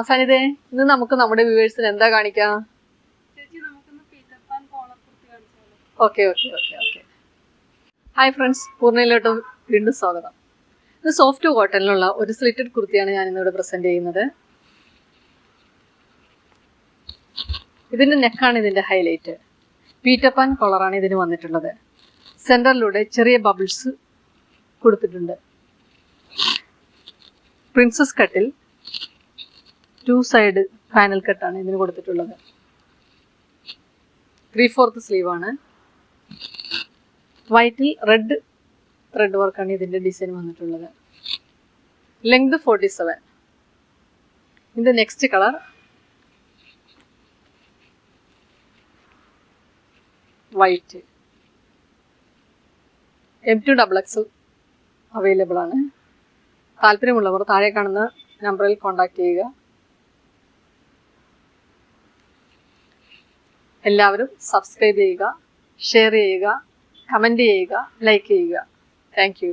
സനിതേ, ഇന്ന് നമുക്ക് നമ്മുടെ വ്യൂവേഴ്സിന് എന്താ കാണിക്കാം? ഓക്കെ. ഹായ് ഫ്രണ്ട്സ്, പൂർണ്ണയിലോട്ട് വീണ്ടും സ്വാഗതം. ഇത് സോഫ്റ്റ് കോട്ടണിലുള്ള ഒരു സ്ലിറ്റഡ് കുർത്തിയാണ് ഞാൻ ഇന്നിവിടെ പ്രസന്റ് ചെയ്യുന്നത്. ഇതിന്റെ നെക്കാണ് ഇതിന്റെ ഹൈലൈറ്റ്. പീറ്റർ പാൻ കോളറാണ് ഇതിന് വന്നിട്ടുള്ളത്. സെന്ററിലൂടെ ചെറിയ ബബിൾസ് കൊടുത്തിട്ടുണ്ട്. പ്രിൻസസ് കട്ടിൽ 2 സൈഡ് പാനൽ കട്ടാണ് ഇതിന് കൊടുത്തിട്ടുള്ളത്. 3/4 സ്ലീവാണ്. വൈറ്റിൽ റെഡ് ത്രെഡ് വർക്കാണ് ഇതിന്റെ ഡിസൈൻ വന്നിട്ടുള്ളത്. ലെങ്ത് 47. ഇതിന്റെ next colour white. M2XXL available ആണ്. താല്പര്യമുള്ളവർ താഴെ കാണുന്ന നമ്പറിൽ കോൺടാക്ട് ചെയ്യുക. എല്ലാവരും സബ്സ്ക്രൈബ് ചെയ്യുക, ഷെയർ ചെയ്യുക, കമൻറ്റ് ചെയ്യുക, ലൈക്ക് ചെയ്യുക. Thank you.